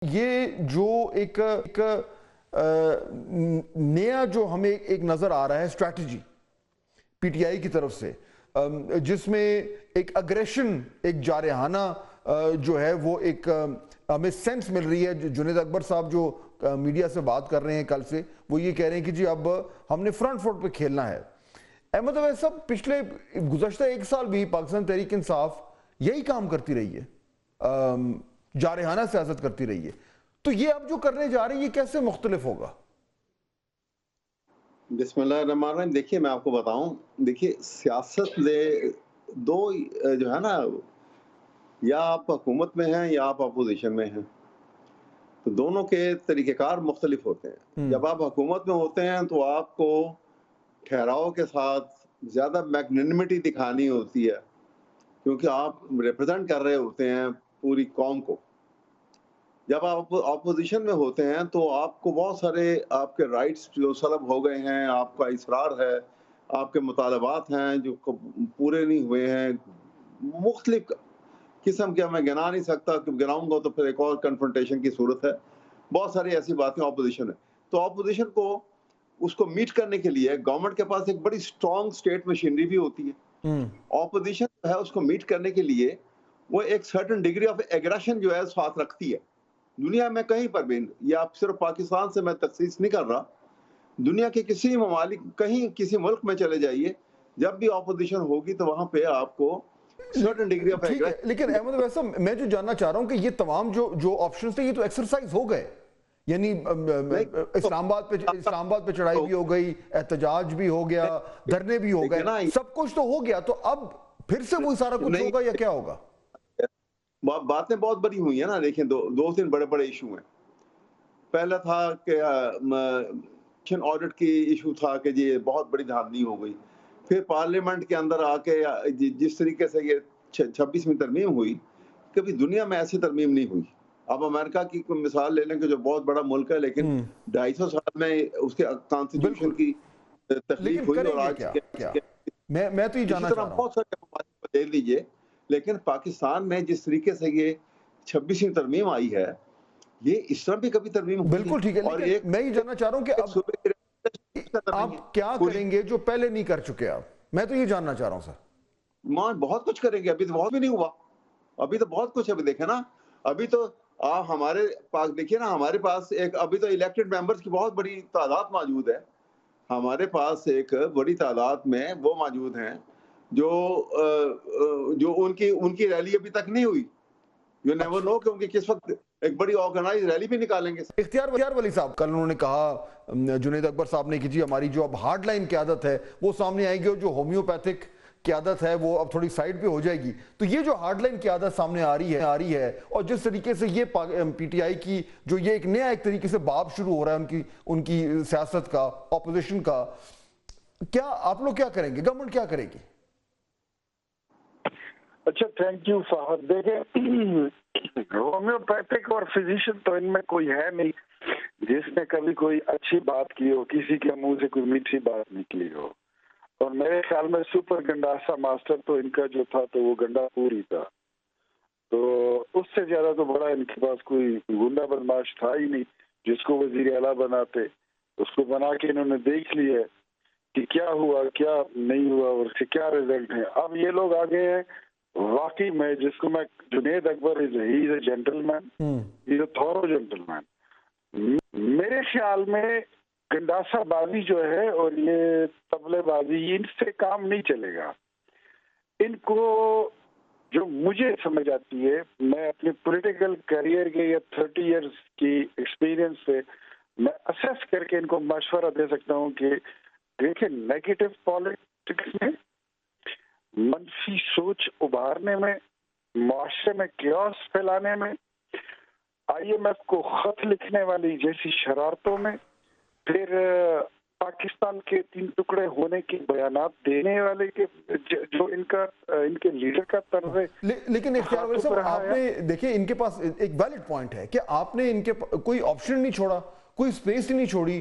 یہ جو ایک نیا جو ہمیں ایک نظر آ رہا ہے اسٹریٹجی پی ٹی آئی کی طرف سے، جس میں ایک اگریشن، ایک جارحانہ جو ہے وہ ایک ہمیں سینس مل رہی ہے. جنید اکبر صاحب جو میڈیا سے بات کر رہے ہیں کل سے، وہ یہ کہہ رہے ہیں کہ جی اب ہم نے فرنٹ فٹ پہ کھیلنا ہے. احمد اویس صاحب، پچھلے گزشتہ ایک سال بھی پاکستان تحریک انصاف یہی کام کرتی رہی ہے، جارحانہ سیاست کرتی رہی ہے، تو یہ اب جو کرنے جا رہے ہیں یہ کیسے مختلف ہوگا؟ بسم اللہ الرحمن الرحیم. دیکھیے میں آپ کو بتاؤں، دیکھیے سیاست دو جو ہے نا، یا آپ حکومت میں ہیں یا آپ اپوزیشن میں ہیں، تو دونوں کے طریقہ کار مختلف ہوتے ہیں. جب آپ حکومت میں ہوتے ہیں تو آپ کو ٹھہراؤ کے ساتھ زیادہ میگنینمٹی دکھانی ہوتی ہے، کیونکہ آپ ریپرزینٹ کر رہے ہوتے ہیں پوری قوم کو. جب آپ اپوزیشن میں ہوتے ہیں تو آپ کو بہت سارے آپ کے رائٹس جو سلب ہو گئے ہیں، آپ کا اصرار ہے، آپ کے مطالبات ہیں جو پورے نہیں ہوئے ہیں، مختلف قسم کے میں گنا نہیں سکتا، کہ گناؤں گا تو پھر ایک اور کنفرنٹیشن کی صورت ہے. بہت ساری ایسی باتیں اپوزیشن ہے. تو اپوزیشن کو اس کو میٹ کرنے کے لیے گورنمنٹ کے پاس ایک بڑی سٹرونگ سٹیٹ مشینری بھی ہوتی ہے. اپوزیشن جو ہے اس کو میٹ کرنے کے لیے وہ ایک سرٹن ڈگری آف ایگریشن جو ہے ساتھ رکھتی ہے. دنیا میں کہیں پر بھی، یہ آپ صرف پاکستان سے میں تخصیص نہیں کر رہا، دنیا کے کسی ممالک، کہیں کسی ملک میں چلے جائیے، جب بھی اپوزیشن ہوگی تو وہاں پہ آپ کو سرٹن ڈگری آف ٹھیک ہے. لیکن احمد اویس صاحب، میں جو جاننا چاہ رہا ہوں کہ یہ تمام جو آپشنز تھے یہ تو ایکسرسائز ہو گئے، یعنی اسلام آباد پہ چڑھائی بھی ہو گئی، احتجاج بھی ہو گیا، دھرنے بھی ہو گئے، سب کچھ تو ہو گیا، تو اب پھر سے وہی سارا کچھ ہوگا یا کیا ہوگا؟ باتیں بہت بڑی ہوئی ہیں نا. دیکھیں دو تین بڑے بڑے ایشو ہیں. پہلا تھا کہ آڈٹ کی ایشو تھا کہ جی بہت بڑی دھاندلی ہو گئی. پھر پارلیمنٹ کے اندر آ کے جس طریقے سے یہ 26ویں ترمیم ہوئی، کبھی دنیا میں ایسی ترمیم نہیں ہوئی. آپ امریکہ کی کوئی مثال لے لیں کہ جو بہت بڑا ملک ہے، لیکن 250 سال میں اس کے کانسٹیٹیوشن کی تخلیق ہوئی، اور آج میں تو یہ جاننا چاہ رہا ہوں بہت سارے ممالک دے دیجئے، لیکن پاکستان میں جس طریقے سے یہ 26ویں ترمیم آئی ہے، یہ اس طرح بھی کبھی ترمیم ہوئی. بالکل ٹھیک ہے، لیکن میں یہ جاننا چاہ رہا ہوں کہ اب آپ کیا کریں گے جو پہلے نہیں کر چکے آپ؟ میں تو یہ جاننا چاہ رہا ہوں سر. بہت کچھ کریں گے. ابھی تو بہت بھی نہیں ہوا، ابھی تو بہت کچھ. ابھی دیکھیں نا، ابھی تو آپ ہمارے پاس دیکھیے نا، ہمارے پاس ایک ابھی تو الیکٹڈ ممبرز کی بہت بڑی تعداد موجود ہے. ہمارے پاس ایک بڑی تعداد میں وہ موجود ہیں جو ان کی ریلی ابھی تک نہیں ہوئی. یو نیور نو کہ ان کی کس وقت ایک بڑی آرگنائز ریلی بھی نکالیں گے. اختیار ولی صاحب، کل انہوں نے کہا، جنید اکبر صاحب نے، کہ جی ہماری جو اب ہارڈ لائن قیادت ہے وہ سامنے آئے گی، اور جو ہومیوپیتھک قیادت ہے وہ اب تھوڑی سائیڈ پہ ہو جائے گی. تو یہ جو ہارڈ لائن قیادت سامنے آ رہی ہے، اور جس طریقے سے یہ پی ٹی آئی کی جو یہ ایک نیا ایک طریقے سے باب شروع ہو رہا ہے ان کی سیاست کا، اپوزیشن کا، کیا آپ لوگ کیا کریں گے؟ گورنمنٹ کیا کرے گی؟ اچھا، تھینک یو فہد. دیکھیں، ہومیوپیتھک اور فزیشین تو ان میں کوئی ہے نہیں جس نے کبھی کوئی اچھی بات کی ہو، کسی کے منہ سے کوئی میٹھی بات نکلی ہو. اور میرے خیال میں سپر گنڈاسا ماسٹر تو ان کا جو تھا تو وہ گنڈا پوری تھا. تو اس سے زیادہ تو بڑا ان کے پاس کوئی گنڈا بدماش تھا ہی نہیں جس کو وزیر اعلیٰ بناتے. اس کو بنا کے انہوں نے دیکھ لی ہے کہ کیا ہوا، کیا نہیں ہوا، اور اس کے کیا ریزلٹ ہیں. اب یہ لوگ آگے ہیں واقعی میں، جس کو میں جنید اکبر ہی از اے gentle main, he is a thorough gentle مین. میرے خیال میں گنڈاسا بازی جو ہے اور یہ طبلے بازی، ان سے کام نہیں چلے گا. ان کو جو مجھے سمجھ آتی ہے، میں اپنی پولیٹیکل کیریئر کے یا 30 ایئرز کی ایکسپیرینس سے میں اسیس کر کے ان کو مشورہ دے سکتا ہوں کہ دیکھیں، نیگیٹو پالیٹکس میں، منفی سوچ ابھارنے میں، معاشرے میں کیوس پھیلانے میں، آئی ایم ایف کو خط لکھنے والی جیسی شرارتوں میں، پھر پاکستان کے 3 ٹکڑے ہونے کے بیانات دینے والے کے جو ان کے لیڈر کا طرز ہے. لیکن اختیار ولی صاحب، آپ نے دیکھیں ان کے پاس ایک ویلڈ پوائنٹ ہے کہ آپ نے ان کے کوئی آپشن نہیں چھوڑا، کوئی سپیس ہی نہیں چھوڑی.